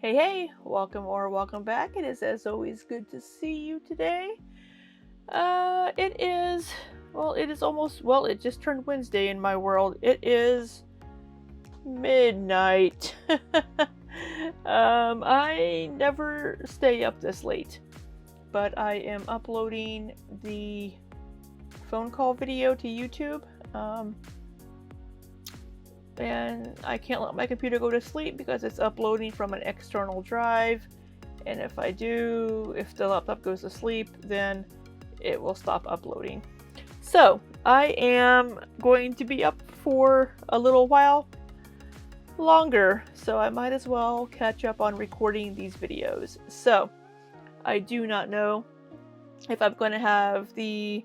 Hey, welcome or welcome back. It is as always good to see you today. It just turned Wednesday in my world. It is midnight. I never stay up this late, but I am uploading the phone call video to YouTube. And I can't let my computer go to sleep because it's uploading from an external drive, and if the laptop goes to sleep, then it will stop uploading. So I am going to be up for a little while longer, so I might as well catch up on recording these videos. So I do not know if I'm going to have the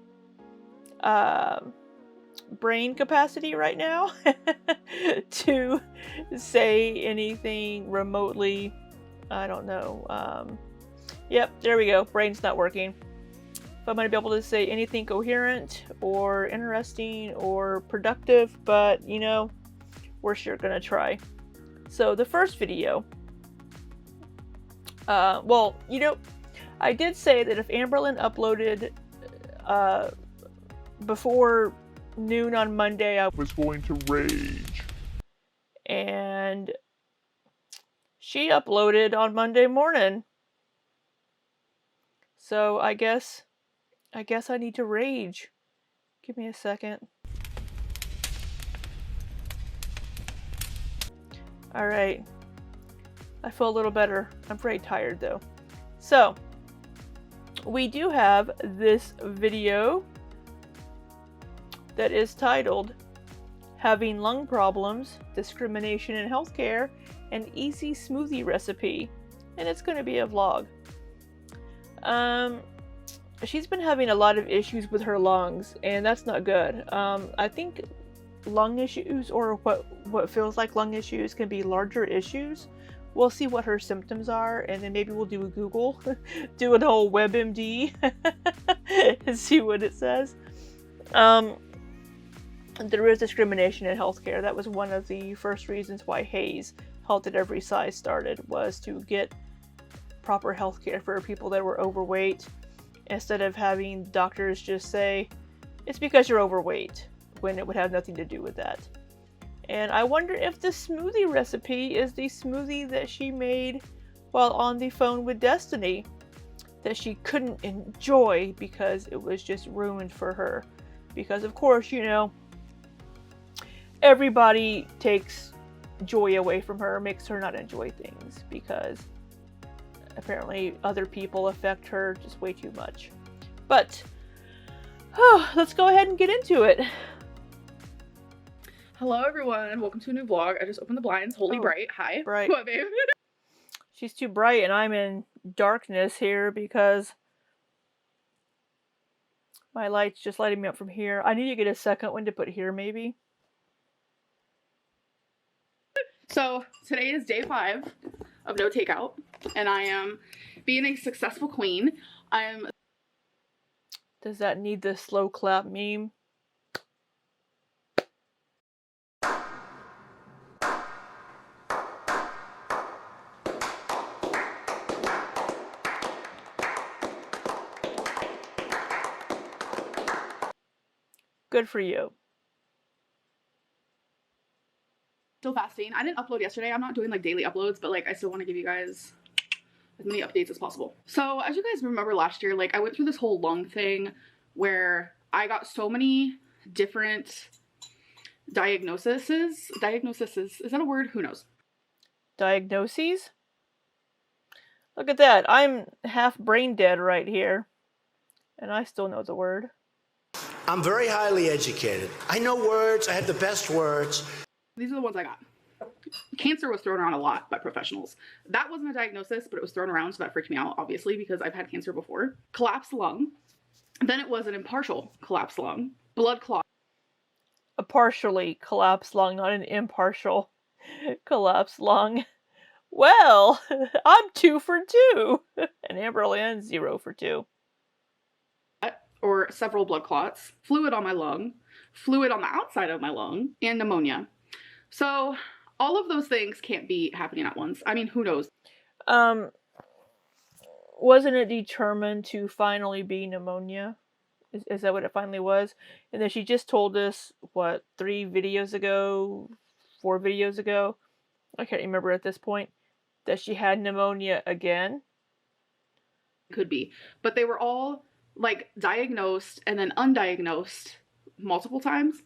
brain capacity right now to say anything remotely. I don't know. Yep, there we go. Brain's not working. If I'm going to be able to say anything coherent or interesting or productive, but we're sure going to try. So the first video, I did say that if Amberlynn uploaded before noon on Monday, I was going to rage. And she uploaded on Monday morning. So I guess I need to rage. Give me a second. Alright. I feel a little better. I'm very tired though. So, we do have this video that is titled Having Lung Problems, Discrimination in Healthcare, an Easy Smoothie Recipe. And it's going to be a vlog. She's been having a lot of issues with her lungs, and that's not good. I think lung issues, or what feels like lung issues, can be larger issues. We'll see what her symptoms are, and then maybe we'll do a Google, do an whole WebMD, and see what it says. There is discrimination in healthcare. That was one of the first reasons why HAES, Health at Every Size, started, was to get proper healthcare for people that were overweight, instead of having doctors just say, it's because you're overweight, when it would have nothing to do with that. And I wonder if the smoothie recipe is the smoothie that she made while on the phone with Destiny, that she couldn't enjoy because it was just ruined for her. Because of course, everybody takes joy away from her, makes her not enjoy things, because apparently other people affect her just way too much. But let's go ahead and get into it. Hello everyone, welcome to a new vlog. I just opened the blinds. Holy bright. Hi. Bright. What, babe? She's too bright and I'm in darkness here because my light's just lighting me up from here. I need to get a second one to put here, maybe. So today is day 5 of no takeout, and I am being a successful queen. Does that need the slow clap meme? Good for you. Still fasting. I didn't upload yesterday. I'm not doing like daily uploads, but like I still want to give you guys as many updates as possible. So as you guys remember last year, like I went through this whole lung thing where I got so many different diagnoses. Is that a word? Who knows? Diagnoses? Look at that. I'm half brain dead right here. And I still know the word. I'm very highly educated. I know words. I have the best words. These are the ones I got. Cancer was thrown around a lot by professionals. That wasn't a diagnosis, but it was thrown around, so that freaked me out, obviously, because I've had cancer before. Collapsed lung. Then it was an impartial collapsed lung. Blood clot. A partially collapsed lung, not an impartial collapsed lung. Well, I'm 2 for 2. And Amberlynn, 0 for 2. Or several blood clots. Fluid on my lung. Fluid on the outside of my lung. And pneumonia. So all of those things can't be happening at once. I mean, who knows? Um, wasn't it determined to finally be pneumonia? Is that what it finally was? And then she just told us, what, 3 videos ago, 4 videos ago? I can't remember at this point, that she had pneumonia again. Could be. But they were all like diagnosed and then undiagnosed multiple times.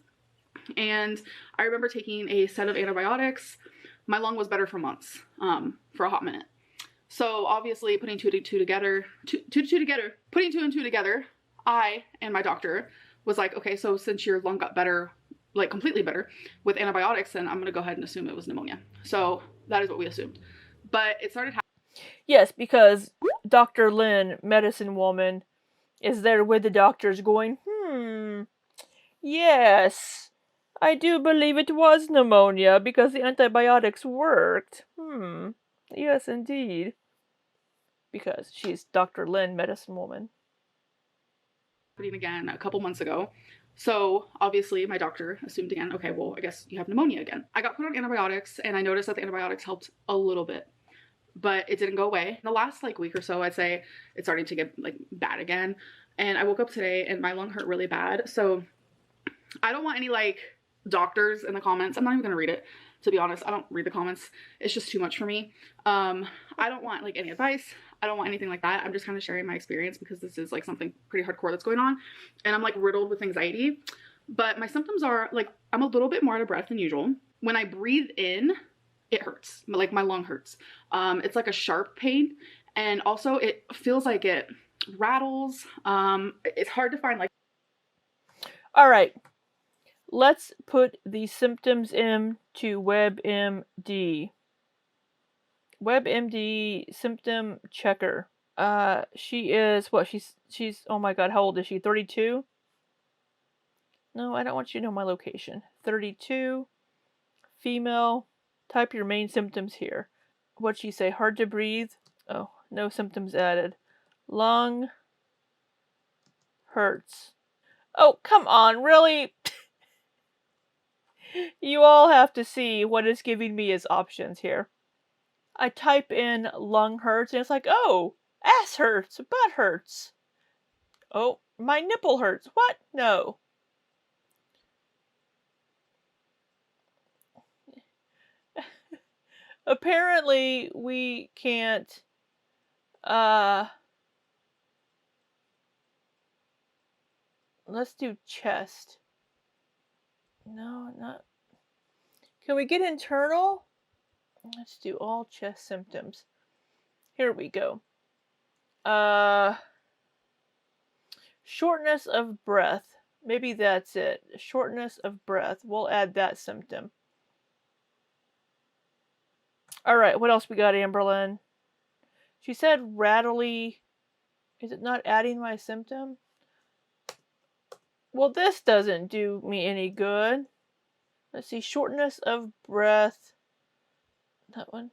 And I remember taking a set of antibiotics. My lung was better for months, for a hot minute. So obviously putting two and two together, I and my doctor was like, okay, so since your lung got better, like completely better with antibiotics, then I'm going to go ahead and assume it was pneumonia. So that is what we assumed. But it started happening. Yes, because Dr. Lynn, medicine woman, is there with the doctors going, yes, I do believe it was pneumonia because the antibiotics worked. Yes, indeed. Because she's Dr. Lynn, medicine woman. Again a couple months ago. So obviously my doctor assumed again, okay, well, I guess you have pneumonia again. I got put on antibiotics and I noticed that the antibiotics helped a little bit, but it didn't go away. In the last like week or so, I'd say it's starting to get like bad again. And I woke up today and my lung hurt really bad. So I don't want any like doctors in the comments. I'm not even gonna read it, to be honest. I don't read the comments. It's just too much for me. I don't want like any advice. I don't want anything like that. I'm just kind of sharing my experience because this is like something pretty hardcore that's going on. And I'm like riddled with anxiety. But my symptoms are like, I'm a little bit more out of breath than usual. When I breathe in, it hurts. Like my lung hurts. It's like a sharp pain. And also it feels like it rattles. It's hard to find like. All right. Let's put the symptoms into WebMD. WebMD symptom checker. She is what? She's oh my god, how old is she? 32? No, I don't want you to know my location. 32, female. Type your main symptoms here. What'd she say? Hard to breathe? Oh, no symptoms added. Lung hurts. Oh, come on, really? You all have to see what it's giving me as options here. I type in lung hurts and it's like, oh, ass hurts, butt hurts. Oh, my nipple hurts. What? No. Apparently, we can't, let's do chest. No, not. Can we get internal? Let's do all chest symptoms. Here we go. Shortness of breath. Maybe that's it. Shortness of breath. We'll add that symptom. Alright, what else we got, Amberlynn? She said rattly. Is it not adding my symptom? Well, this doesn't do me any good. Let's see, shortness of breath. That one.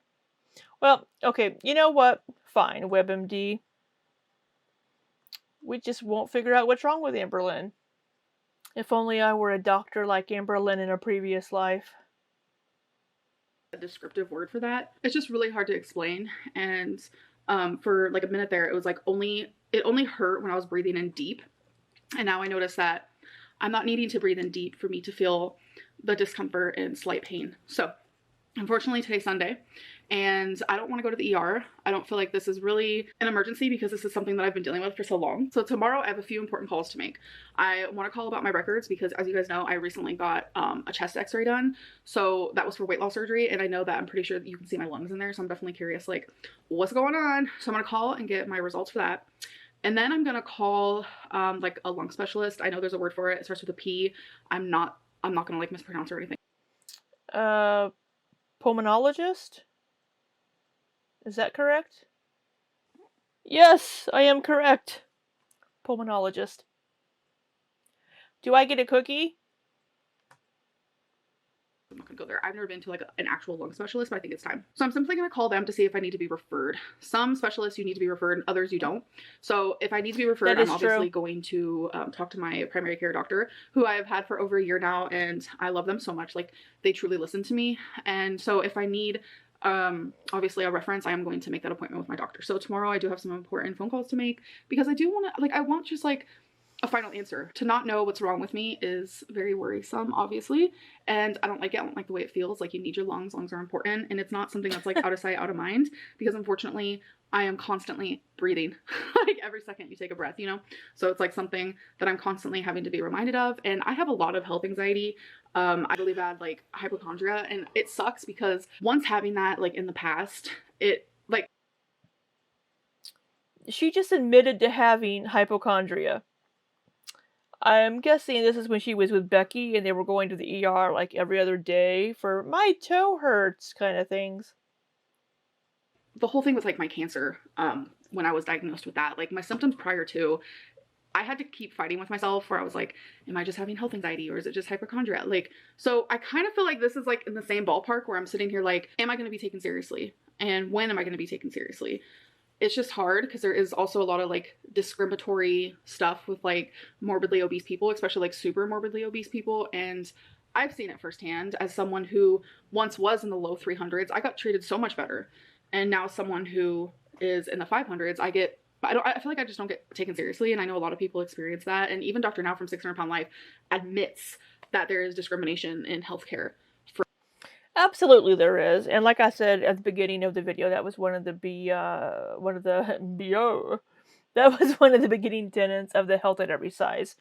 Well, okay, you know what? Fine, WebMD. We just won't figure out what's wrong with Amberlynn. If only I were a doctor like Amberlynn in a previous life. A descriptive word for that. It's just really hard to explain. And for like a minute there, it was like it only hurt when I was breathing in deep. And now I notice that I'm not needing to breathe in deep for me to feel the discomfort and slight pain. So unfortunately today's Sunday and I don't want to go to the ER. I don't feel like this is really an emergency because this is something that I've been dealing with for so long. So tomorrow I have a few important calls to make. I want to call about my records because as you guys know, I recently got a chest x-ray done. So that was for weight loss surgery. And I know that I'm pretty sure that you can see my lungs in there. So I'm definitely curious like what's going on. So I'm going to call and get my results for that. And then I'm going to call like a lung specialist. I know there's a word for it. It starts with a P. I'm not going to like mispronounce or anything. Pulmonologist? Is that correct? Yes, I am correct. Pulmonologist. Do I get a cookie? I'm not gonna go there. I've never been to like an actual lung specialist, but I think it's time. So I'm simply gonna call them to see if I need to be referred. Some specialists you need to be referred and others you don't. So if I need to be referred, I'm obviously going to talk to my primary care doctor who I've had for over a year now and I love them so much. Like they truly listen to me. And so if I need Obviously a reference, I am going to make that appointment with my doctor. So tomorrow I do have some important phone calls to make because I do want to, like, I want just like a final answer. To not know what's wrong with me is very worrisome, obviously, and I don't like it. I don't like the way it feels. Like, you need your lungs. Lungs are important, and it's not something that's like out of sight, out of mind, because unfortunately I am constantly breathing like every second you take a breath, you know? So it's like something that I'm constantly having to be reminded of, and I have a lot of health anxiety. I really bad like hypochondria, and it sucks because once having that like in the past, it like She just admitted to having hypochondria. I'm guessing this is when she was with Becky and they were going to the ER like every other day for my toe hurts kind of things. the whole thing with like my cancer, when I was diagnosed with that, like my symptoms prior to, I had to keep fighting with myself where I was like, am I just having health anxiety or is it just hypochondria? Like, so I kind of feel like this is like in the same ballpark where I'm sitting here like, am I going to be taken seriously? And when am I going to be taken seriously? It's just hard because there is also a lot of like discriminatory stuff with like morbidly obese people, especially like super morbidly obese people. And I've seen it firsthand as someone who once was in the low 300s. I got treated so much better. And now someone who is in the 500s, I feel like I just don't get taken seriously. And I know a lot of people experience that. And even Dr. Now from 600 Pound Life admits that there is discrimination in healthcare. Absolutely there is. And like I said at the beginning of the video, that was one of the that was one of the beginning tenets of the health at every size.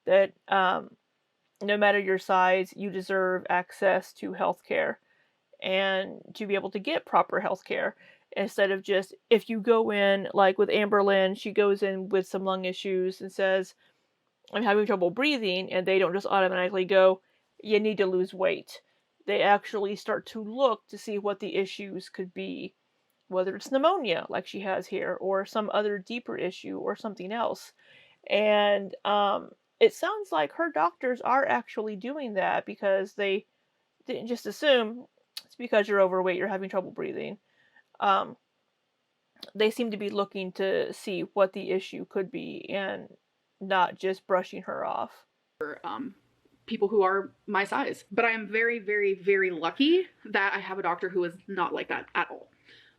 That no matter your size, you deserve access to healthcare and to be able to get proper healthcare. Instead of just, if you go in, like with Amberlynn, she goes in with some lung issues and says, I'm having trouble breathing, and they don't just automatically go, you need to lose weight. They actually start to look to see what the issues could be, whether it's pneumonia, like she has here, or some other deeper issue, or something else. And it sounds like her doctors are actually doing that because they didn't just assume it's because you're overweight, you're having trouble breathing. They seem to be looking to see what the issue could be and not just brushing her off. People who are my size. But I am very, very, very lucky that I have a doctor who is not like that at all.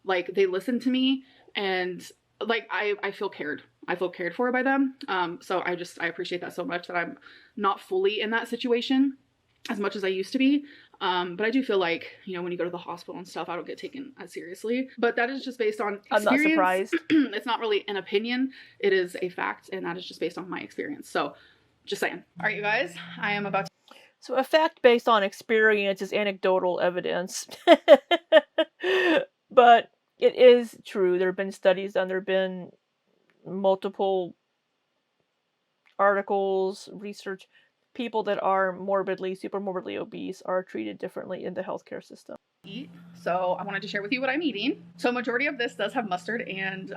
Like, they listen to me, and like I feel cared. I feel cared for by them. So I appreciate that so much, that I'm not fully in that situation as much as I used to be. But I do feel like, you know, when you go to the hospital and stuff, I don't get taken as seriously. But that is just based on experience. I'm not surprised. It's not really an opinion. It is a fact, and that is just based on my experience. So just saying. All right, you guys, I am about to... So a fact based on experience is anecdotal evidence. But it is true. There have been studies done. There have been multiple articles, research. People that are super morbidly obese are treated differently in the healthcare system. So I wanted to share with you what I'm eating. So majority of this does have mustard and...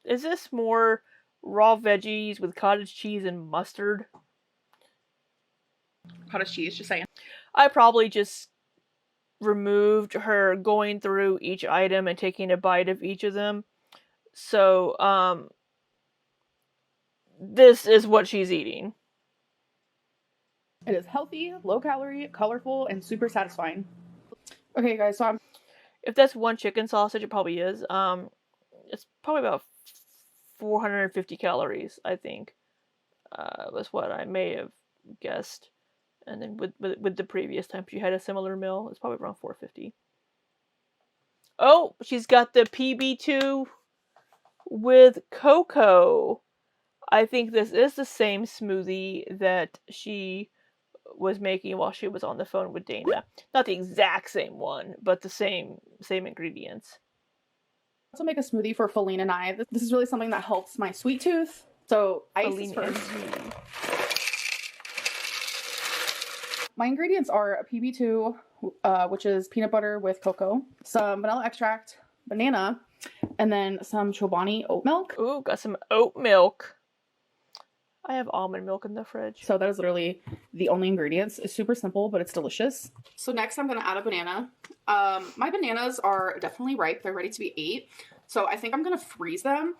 is this more raw veggies with cottage cheese and mustard? Cottage cheese, just saying. I probably just removed her going through each item and taking a bite of each of them. So, this is what she's eating. It is healthy, low calorie, colorful, and super satisfying. Okay, guys, so if that's one chicken sausage, it probably is. It's probably about 450 calories, I think. Was what I may have guessed. And then with the previous time she had a similar meal, it's probably around 450. Oh, she's got the PB2 with cocoa. I think this is the same smoothie that she was making while she was on the phone with Dana. Not the exact same one, but the same ingredients. I also make a smoothie for Feline and I. This is really something that helps my sweet tooth. So ice is first. My ingredients are a PB2, which is peanut butter with cocoa, some vanilla extract, banana, and then some Chobani oat milk. Ooh, got some oat milk. I have almond milk in the fridge. So that is literally the only ingredients. It's super simple, but it's delicious. So next I'm going to add a banana. My bananas are definitely ripe. They're ready to be ate. So I think I'm going to freeze them.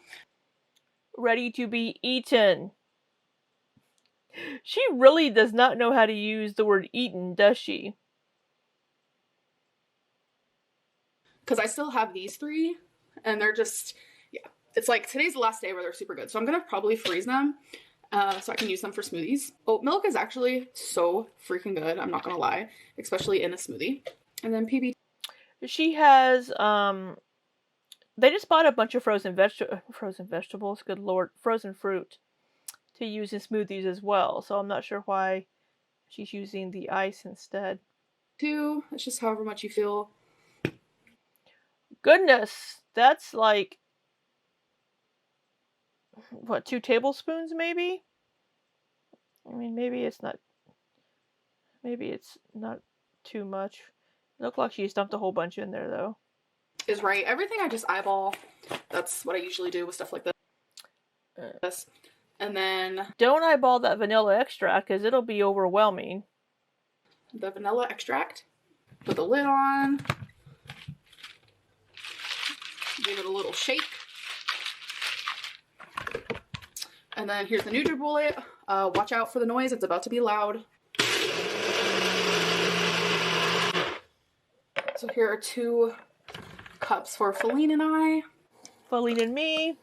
Ready to be eaten. She really does not know how to use the word eaten, does she? because I still have these 3 and they're just, yeah, it's like today's the last day where they're super good. So I'm gonna probably freeze them so I can use them for smoothies. Oat milk is actually so freaking good, I'm not gonna lie, especially in a smoothie. And then PB. She has, they just bought a bunch of frozen vegetables, good lord, frozen fruit to use in smoothies as well. So I'm not sure why she's using the ice instead. 2, it's just however much you feel. Goodness, that's like, what, 2 tablespoons maybe? I mean, maybe it's not too much. It looked like she dumped a whole bunch in there though. Is right. Everything I just eyeball. That's what I usually do with stuff like this. And then don't eyeball that vanilla extract because it'll be overwhelming. The vanilla extract. Put the lid on. Give it a little shake. And then here's the NutriBullet. Watch out for the noise. It's about to be loud. So here are 2 cups for Feline and I. Feline and me.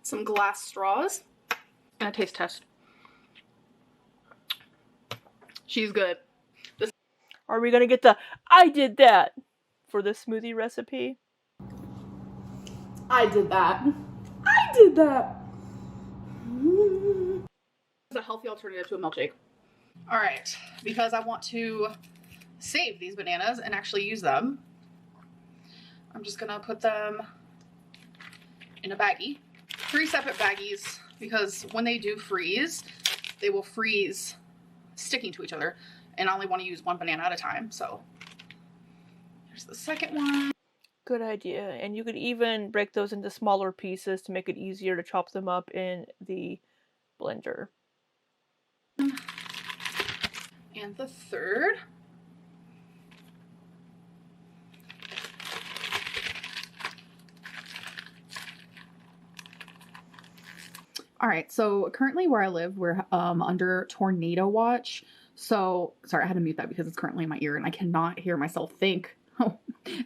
Some glass straws. And a taste test. She's good. Are we gonna get the I did that for the smoothie recipe? I did that. I did that. It's a healthy alternative to a milkshake. Alright, because I want to save these bananas and actually use them, I'm just gonna put them in a baggie. 3 separate baggies, because when they do freeze, they will freeze sticking to each other, and I only want to use 1 banana at a time. So here's the second one. Good idea. And you could even break those into smaller pieces to make it easier to chop them up in the blender. And the third. All right, so currently where I live, we're under tornado watch. So, sorry, I had to mute that because it's currently in my ear and I cannot hear myself think.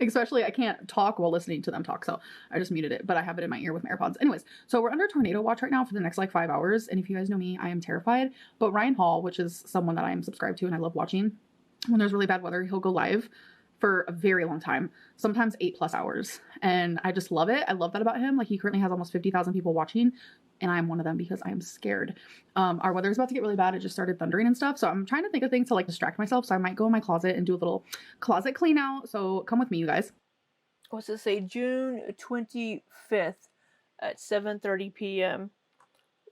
Especially, I can't talk while listening to them talk, so I just muted it, but I have it in my ear with my AirPods. Anyways, so we're under tornado watch right now for the next like 5 hours, and if you guys know me, I am terrified. But Ryan Hall, which is someone that I am subscribed to and I love watching, when there's really bad weather, he'll go live for a very long time, sometimes 8+ hours, and I just love it. I love that about him. Like, he currently has almost 50,000 people watching, and I'm one of them because I am scared. Our weather is about to get really bad. It just started thundering and stuff, so I'm trying to think of things to like distract myself. So I might go in my closet and do a little closet clean out. So come with me, you guys. What's it say? June 25th at 7:30 p.m.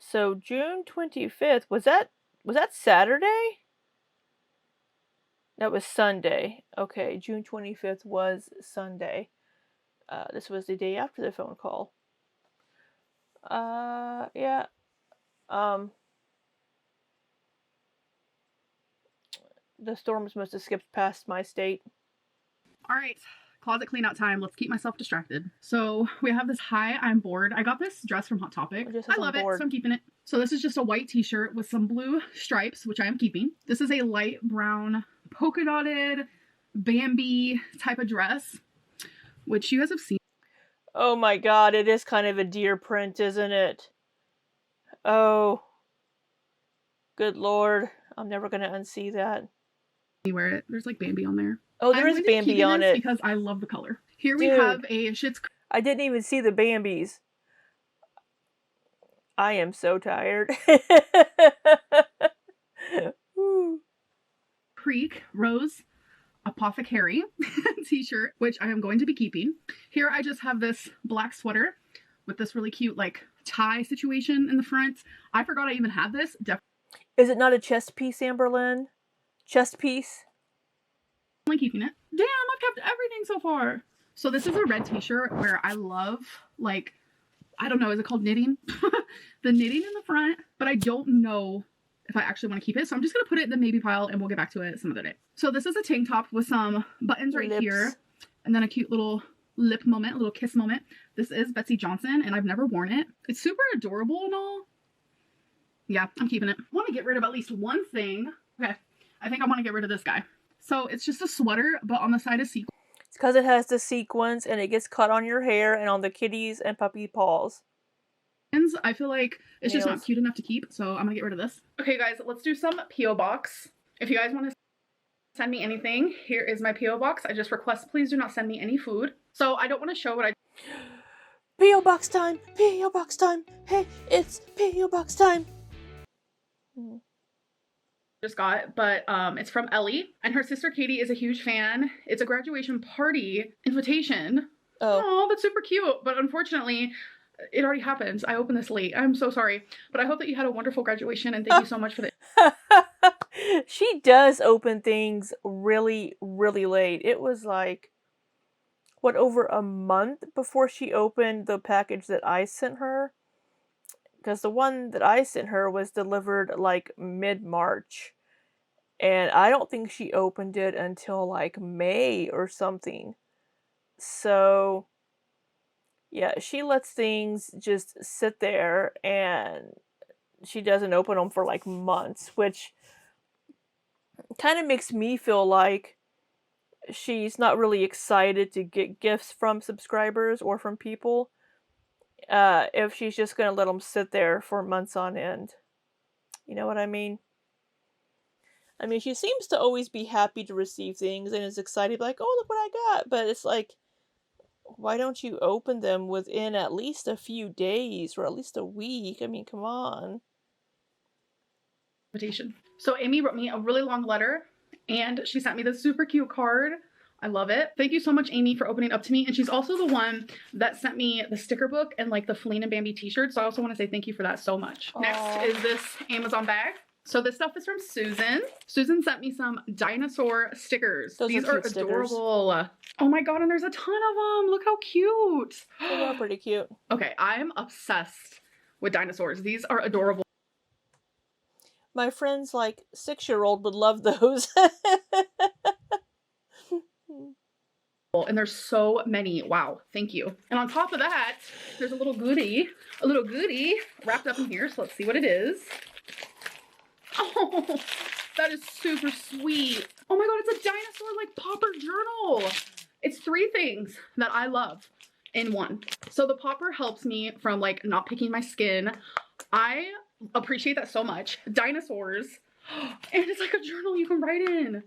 So June 25th, was that Saturday? That was Sunday. Okay, June 25th was Sunday. This was the day after the phone call. Yeah. The storms must have skipped past my state. All right, closet clean out time. Let's keep myself distracted. So we have this Hi, I'm Bored. I got this dress from Hot Topic. I love it, so I'm keeping it. So this is just a white t-shirt with some blue stripes, which I am keeping. This is a light brown polka dotted Bambi type of dress, which you guys have seen. Oh my god, it is kind of a deer print, isn't it? Oh. Good lord. I'm never going to unsee that. You wear it. There's like Bambi on there. Oh, there is Bambi on it. Because I love the color. Here we have a Schitt's Creek. I didn't even see the Bambis. I am so tired. Creek Rose Apothecary t-shirt, which I am going to be keeping. Here I just have this black sweater with this really cute like tie situation in the front. I forgot I even had this. Is it not a chest piece, Amberlynn? Chest piece? I'm keeping it. Damn, I've kept everything so far. So this is a red t-shirt where I love, like, I don't know, is it called knitting? The knitting in the front, but I don't know if I actually want to keep it. So I'm just going to put it in the maybe pile and we'll get back to it some other day. So this is a tank top with some buttons right here. And then a cute little lip moment, a little kiss moment. This is Betsy Johnson and I've never worn it. It's super adorable and all. Yeah, I'm keeping it. I want to get rid of at least one thing. Okay. I think I want to get rid of this guy. So it's just a sweater, but on the side is sequins. It's because it has the sequins and it gets cut on your hair and on the kitties and puppy paws. I feel like it's just not cute enough to keep, so I'm gonna get rid of this. Okay guys, let's do some P.O. Box. If you guys want to send me anything, here is my P.O. Box. I just request please do not send me any food. So I don't want to show what I... P.O. Box time! P.O. Box time! Hey, it's P.O. Box time! Just got, but it's from Ellie, and her sister Katie is a huge fan. It's a graduation party invitation. Oh, that's super cute, but unfortunately it already happened. I opened this late. I'm so sorry, but I hope that you had a wonderful graduation, and thank you so much for the... She does open things really, really late. It was like, what, over a month before she opened the package that I sent her? Because the one that I sent her was delivered like mid-March. And I don't think she opened it until like May or something. So, yeah, she lets things just sit there and she doesn't open them for like months, which kind of makes me feel like she's not really excited to get gifts from subscribers or from people. If she's just going to let them sit there for months on end. You know what I mean? I mean, she seems to always be happy to receive things and is excited, like, oh, look what I got. But it's like, why don't you open them within at least a few days or at least a week? I mean, come on. Invitation. So Amy wrote me a really long letter and she sent me this super cute card. I love it. Thank you so much, Amy, for opening up to me. And she's also the one that sent me the sticker book and like the Feline and Bambi t-shirt. So I also want to say thank you for that so much. Aww. Next is this Amazon bag. So this stuff is from Susan. Susan sent me some dinosaur stickers. These are adorable. Stickers. Oh my god, and there's a ton of them. Look how cute. They are pretty cute. Okay, I'm obsessed with dinosaurs. These are adorable. My friend's like 6-year-old would love those. And there's so many. Wow, thank you. And on top of that, there's a little goodie wrapped up in here. So let's see what it is. Oh, that is super sweet. Oh my god, it's a dinosaur like popper journal. It's 3 things that I love in one. So the popper helps me from like not picking my skin. I appreciate that so much. Dinosaurs. And it's like a journal you can write in.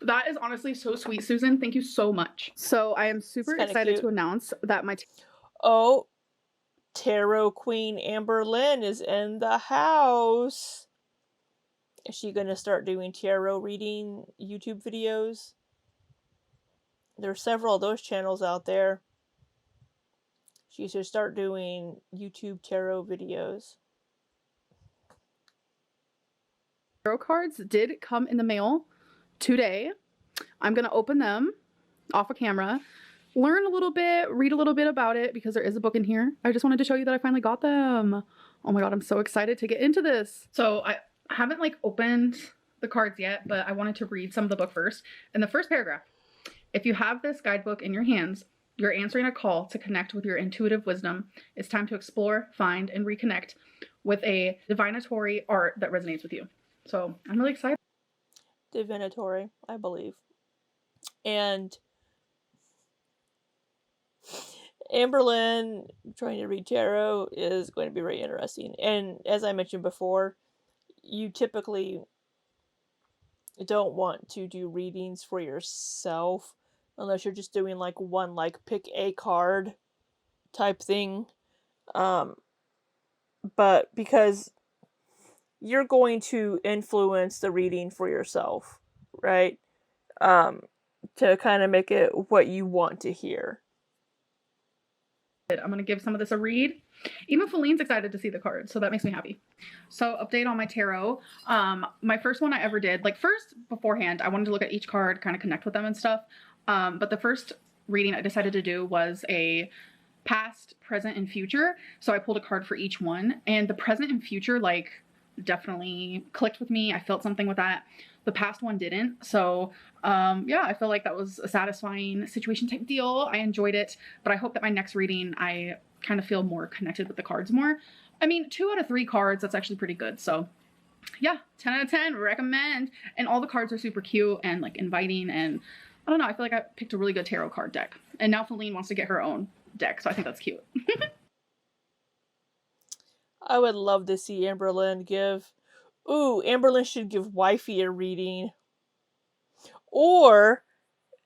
That is honestly so sweet, Susan. Thank you so much. So I am super excited to announce that my... Oh, Tarot Queen Amberlynn is in the house. Is she going to start doing tarot reading YouTube videos? There are several of those channels out there. She should start doing YouTube tarot videos. Tarot cards did come in the mail today. I'm going to open them off a camera, learn a little bit, read a little bit about it because there is a book in here. I just wanted to show you that I finally got them. Oh my god, I'm so excited to get into this. So I haven't like opened the cards yet, but I wanted to read some of the book first. In the first paragraph, if you have this guidebook in your hands, you're answering a call to connect with your intuitive wisdom. It's time to explore, find, and reconnect with a divinatory art that resonates with you. So I'm really excited. Divinatory, I believe. And Amberlynn trying to read tarot is going to be very interesting. And as I mentioned before, you typically don't want to do readings for yourself unless you're just doing like one like pick a card type thing. But because you're going to influence the reading for yourself, right? To kind of make it what you want to hear. I'm going to give some of this a read. Even Feline's excited to see the cards, so that makes me happy. So update on my tarot. My first one I ever did, like first beforehand, I wanted to look at each card, kind of connect with them and stuff. But the first reading I decided to do was a past, present, and future. So I pulled a card for each one, and the present and future like definitely clicked with me. I felt something with that. The past one didn't. So yeah, I feel like that was a satisfying situation type deal. I enjoyed it, but I hope that my next reading, I kind of feel more connected with the cards more. I mean, 2 out of 3 cards, that's actually pretty good. So Yeah, 10 out of 10, recommend. And all the cards are super cute and like inviting, and I don't know, I feel like I picked a really good tarot card deck. And now Feline wants to get her own deck, so I think that's cute. I would love to see Amberlynn give. Ooh, Amberlynn should give Wifey a reading. Or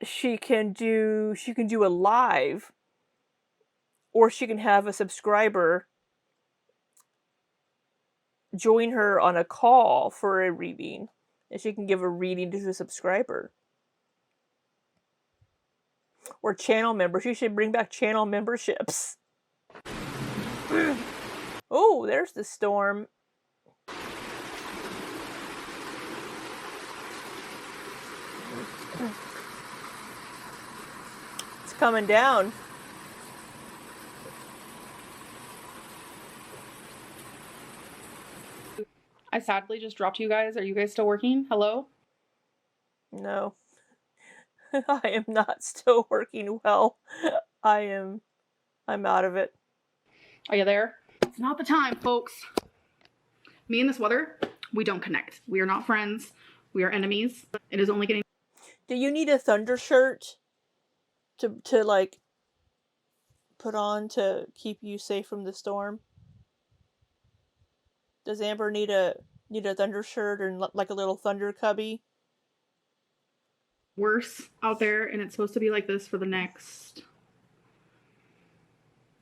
she can do a live. Or she can have a subscriber join her on a call for a reading. And she can give a reading to the subscriber. Or channel members. She should bring back channel memberships. Oh, there's the storm. It's coming down. I sadly just dropped you guys. Are you guys still working? Hello? No. I am not still working well. I'm out of it. Are you there? It's not the time, folks. Me and this weather, we don't connect. We are not friends. We are enemies. It is only getting... Do you need a thunder shirt to like put on to keep you safe from the storm? Does Amber need a thunder shirt or like a little thunder cubby? worse out there, and it's supposed to be like this for the next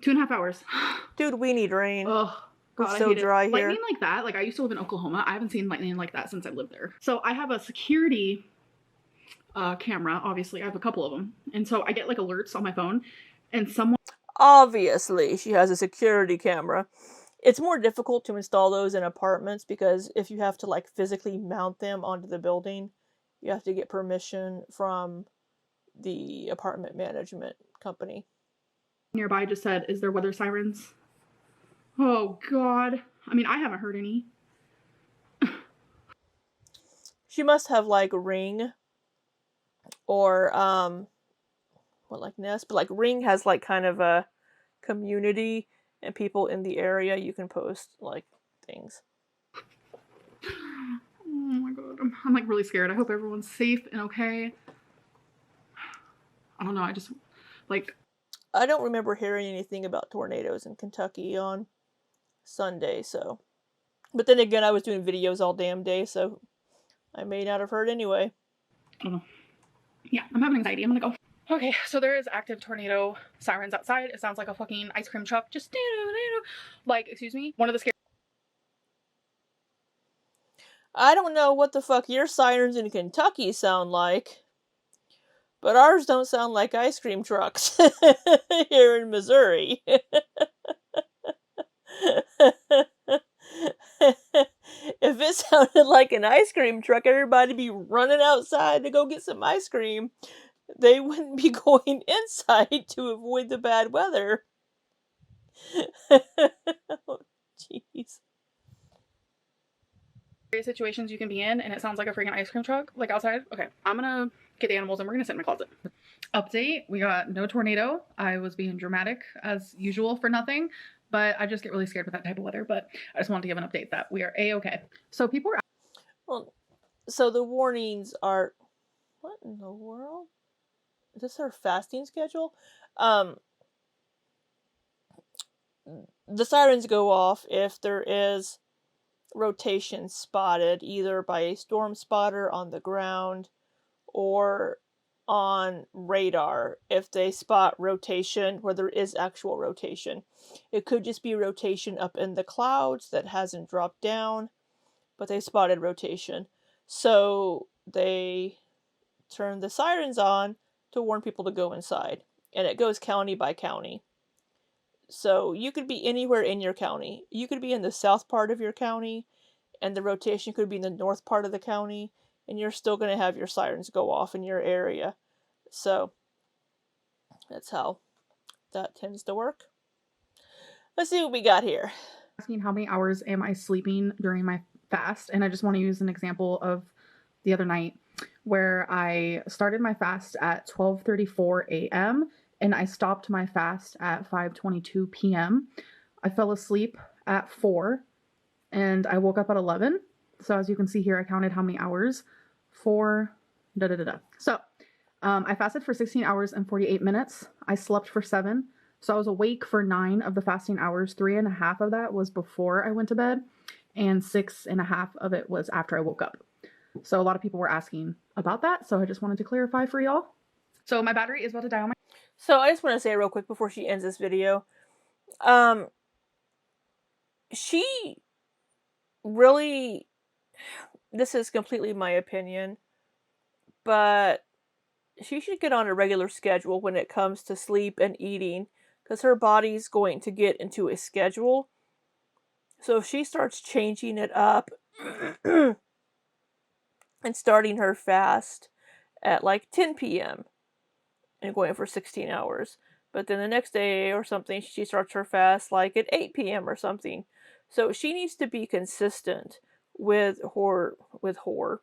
2.5 hours. Dude, we need rain. Oh, God, it's so dry here. Lightning like that, like I used to live in Oklahoma. I haven't seen lightning like that since I lived there. So I have a security camera. Obviously, I have a couple of them, and so I get like alerts on my phone, and someone. Obviously, she has a security camera. It's more difficult to install those in apartments because if you have to like physically mount them onto the building, you have to get permission from the apartment management company. Nearby just said, "Is there weather sirens?" Oh God! I mean, I haven't heard any. She must have like Ring or like Nest, but like Ring has like kind of a community and people in the area you can post like things. Oh my God, I'm like really scared. I hope everyone's safe and okay. I don't know. I just like. I don't remember hearing anything about tornadoes in Kentucky on Sunday, so. But then again, I was doing videos all damn day, so I may not have heard anyway. I don't know. Yeah, I'm having anxiety. I'm gonna go. Okay, so there is active tornado sirens outside. It sounds like a fucking ice cream truck. Just like, excuse me, one of the scary. I don't know what the fuck your sirens in Kentucky sound like, but ours don't sound like ice cream trucks here in Missouri. If it sounded like an ice cream truck, everybody'd be running outside to go get some ice cream. They wouldn't be going inside to avoid the bad weather. Oh, jeez. Situations you can be in, and it sounds like a freaking ice cream truck, like outside. Okay, I'm gonna get the animals and we're gonna sit in my closet. Update, we got no tornado. I was being dramatic as usual for nothing, but I just get really scared with that type of weather. But I just wanted to give an update that we are a-okay. So people are... Well, so the warnings are... What in the world? Is this our fasting schedule? The sirens go off if there is rotation spotted, either by a storm spotter on the ground or on radar. If they spot rotation where there is actual rotation, it could just be rotation up in the clouds that hasn't dropped down, but they spotted rotation, so they turn the sirens on to warn people to go inside, and it goes county by county. So you could be anywhere in your county. You could be in the south part of your county, and the rotation could be in the north part of the county, and you're still going to have your sirens go off in your area. So that's how that tends to work. Let's see what we got here. Asking how many hours am I sleeping during my fast, and I just want to use an example of the other night where I started my fast at 12:34 a.m. and I stopped my fast at 5:22 p.m. I fell asleep at 4 and I woke up at 11. So as you can see here, I counted how many hours for So I fasted for 16 hours and 48 minutes. I slept for 7. So I was awake for 9 of the fasting hours. 3.5 of that was before I went to bed, and 6.5 of it was after I woke up. So a lot of people were asking about that. So I just wanted to clarify for y'all. So my battery is about to die on my... So I just want to say real quick before she ends this video. She really... This is completely my opinion. But she should get on a regular schedule when it comes to sleep and eating. Because her body's going to get into a schedule. So if she starts changing it up... and starting her fast at like 10 p.m. and going for 16 hours. But then the next day or something, she starts her fast like at 8 p.m. or something. So she needs to be consistent with her.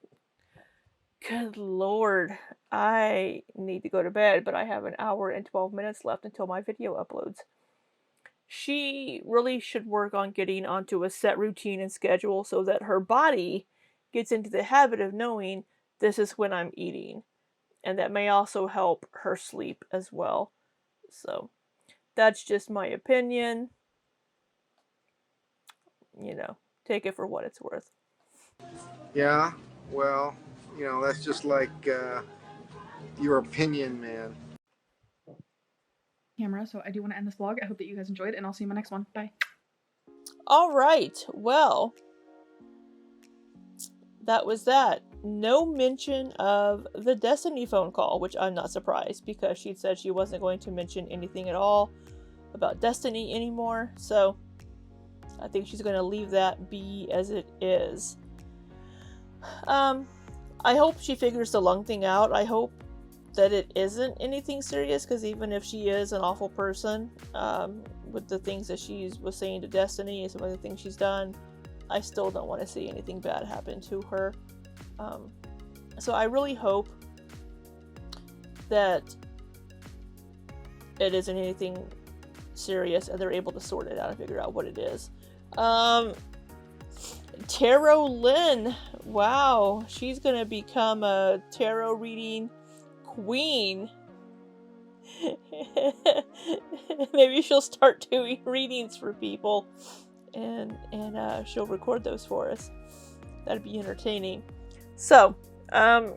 Good Lord, I need to go to bed, but I have an hour and 12 minutes left until my video uploads. She really should work on getting onto a set routine and schedule so that her body gets into the habit of knowing this is when I'm eating. And that may also help her sleep as well. So, that's just my opinion. You know, take it for what it's worth. Yeah, well, you know, that's just like your opinion, man. Camera, so I do want to end this vlog. I hope that you guys enjoyed, and I'll see you in my next one. Bye. Alright, well... that was that. No mention of the Destiny phone call, which I'm not surprised because she said she wasn't going to mention anything at all about Destiny anymore. So I think she's going to leave that be as it is. I hope she figures the lung thing out. I hope that it isn't anything serious, because even if she is an awful person, with the things that she was saying to Destiny and some of the things she's done, I still don't want to see anything bad happen to her. So I really hope that it isn't anything serious and they're able to sort it out and figure out what it is. Amberlynn, wow, she's gonna become a tarot reading queen. Maybe she'll start doing readings for people. And she'll record those for us. That'd be entertaining. So, I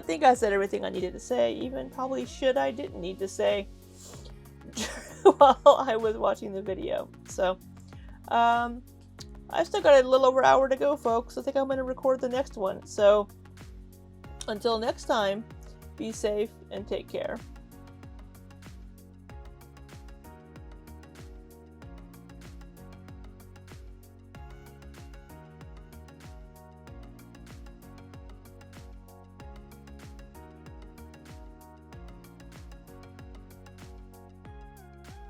think I said everything I needed to say, even probably shit I didn't need to say while I was watching the video. So, I've still got a little over an hour to go, folks. I think I'm going to record the next one. So, until next time, be safe and take care.